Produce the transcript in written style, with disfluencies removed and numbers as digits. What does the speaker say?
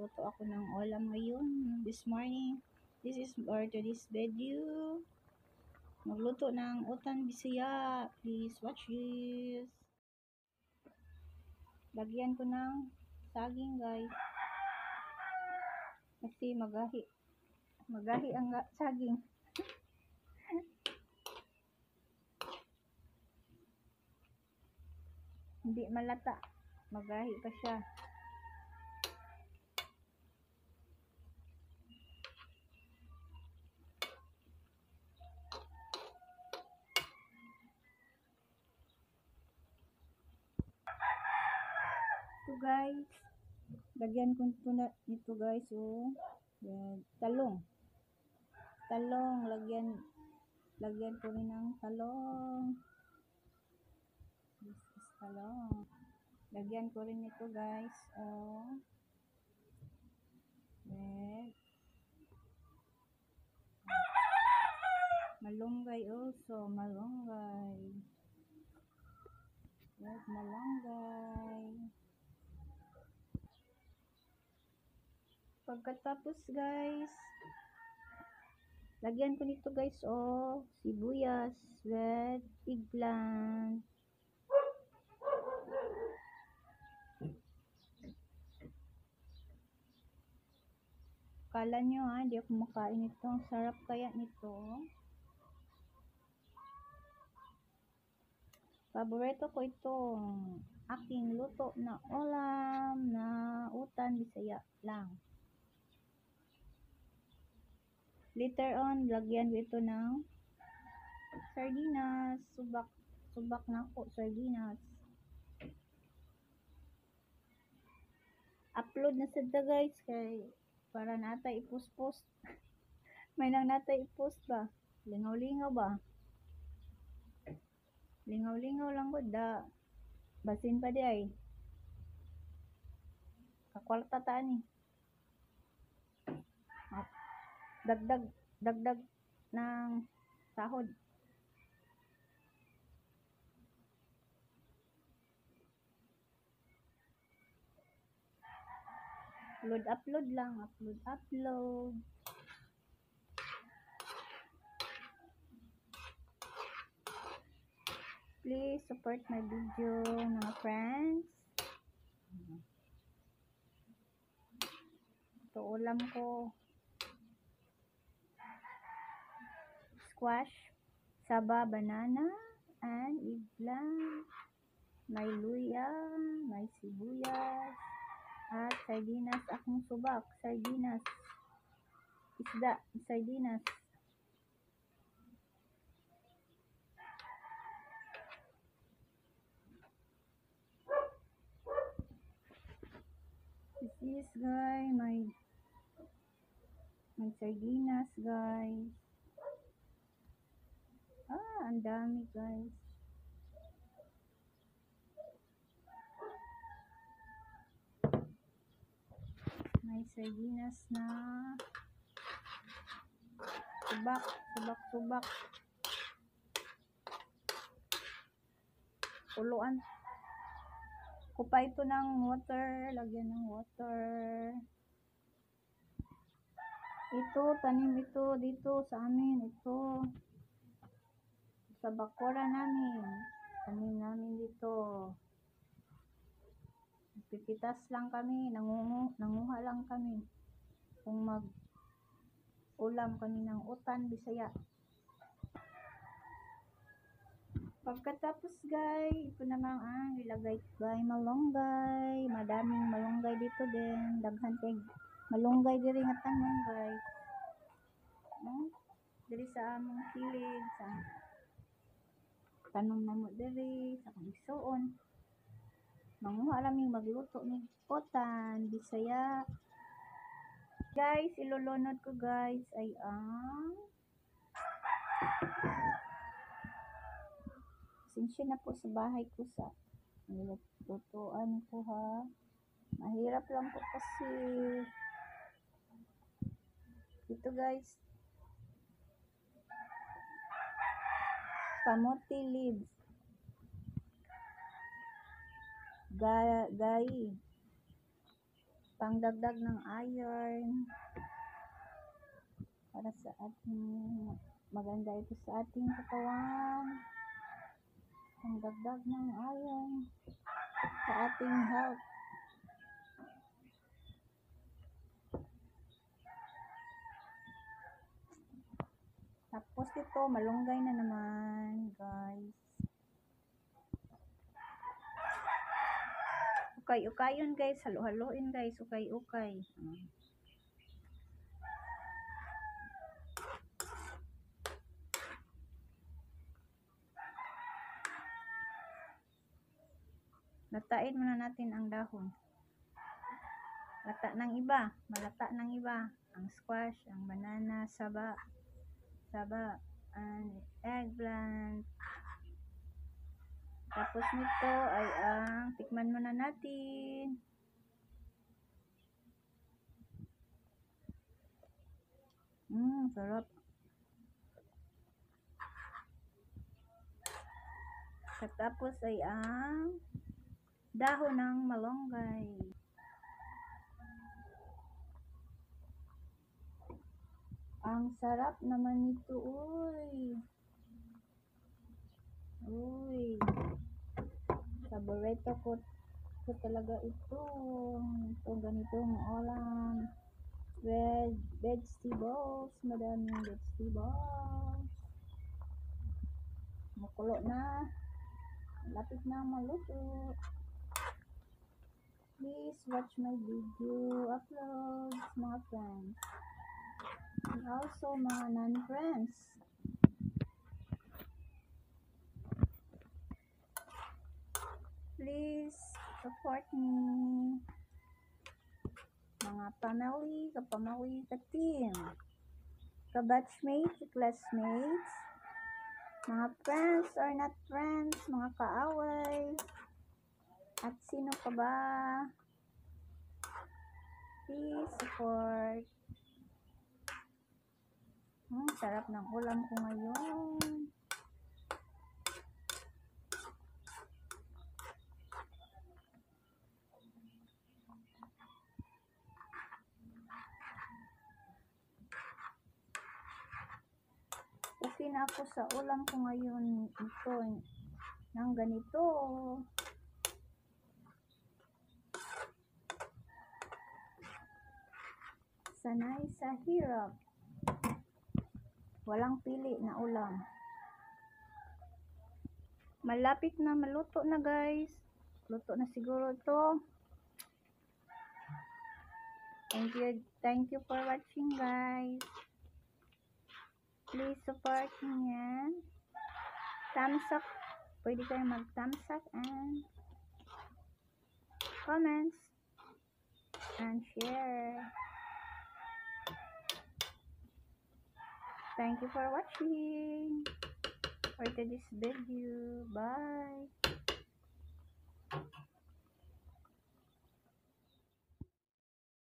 Magluto ako ng ulam ngayon. This morning. This is for today's video. Magluto ng utan Bisaya. Please watch this. Lagyan ko ng saging, guys. Kasi magahi ang saging. Hindi malata. Magahi pa siya. Ito guys, lagyan ko nito guys, oh. Yan. Talong, lagyan ko rin ng talong. This is talong. Lagyan ko rin ito guys, oh. Red. Malunggay also, malunggay. Red malunggay. Pagkatapos guys, lagyan ko nito guys, oh, sibuyas, red eggplant. Kala nyo hindi ako makain nito. Ang sarap kaya nito. Paborito ko itong aking luto na ulam na utan Bisaya lang. Later on, lagyan ko ito ng sardinas. Subak na po, sardinas. Upload na sada guys, kay para natay i-post. May nang natay i-post ba? Lingaw-lingaw ba? Lingaw-lingaw lang ko da. Basin pa di ay. Kakwarta taan eh. Dagdag ng sahod. Upload lang. Upload. Please support my video, mga friends. Ito ulam ko. Squash, saba, banana, and eggplant. May luya, may sibuyas, at sardinas. Akong subak, sardinas. Isda, sardinas. This is guys, may sardinas guys. Ang dami guys. May sardinas na subak. Kuluan. Kupa ito ng water. Lagyan ng water. Ito, tanim ito dito sa amin. Ito. Sa bakura namin. Tanim namin dito. Pipitas lang kami. Nanguha lang kami. Kung ulam kami ng utan Bisaya. Pagkatapos guys, ito naman ang ilagay guys, malunggay. Madaming malunggay dito din. Daghan kay malunggay diri nga tanom guys. No? Diri sa among kilid, sa tanom na mo diri, sa kaigsoon. Manguha laming magluto ni utan Bisaya. Guys, ilulunod ko guys ay ang sinsya na po sa bahay ko sa nilutuan ko ha. Mahirap lang po kasi. Ito guys. Kamote leaves. Gai. pangdagdag ng iron para sa ating maganda ito sa ating katawan, pangdagdag ng iron sa ating health. Tapos ito, malunggay na naman, guys. Ukay-ukayon, guys. Halo-haloin, guys. Ukay-ukay. Latain muna natin ang dahon. Lata ng iba. Malata ng iba. Ang squash, ang banana, saba, and eggplant. Tapos nito ay ang tikman muna natin. Sarap. Tapos ay ang dahon ng malunggay. Ang sarap naman nito, uy. Uy. Paborito ko talaga ito. Ito ganitong ulam. Vegetables. Madaming vegetables. Makulo na. Lapit na maluto. Please watch my video uploads, mga friends. And also mga non-friends. Please support me. Mga family, kapamilya, ka-team, ka-batchmates, ka-classmates, mga friends or not friends, mga kaaway, at sino ka ba? Please support. Sarap ng ulam ko ngayon. Okay na ako sa ulam ko ngayon. Ito, ng ganito. Sanay sa hirap. Walang pili na ulam. Malapit na maluto na, guys. Luto na siguro ito. Thank you for watching, guys. Please support me yan. Thumbs up. Pwede kayo mag-thumbs up and comments and share. Thank you for watching for today's video. Bye.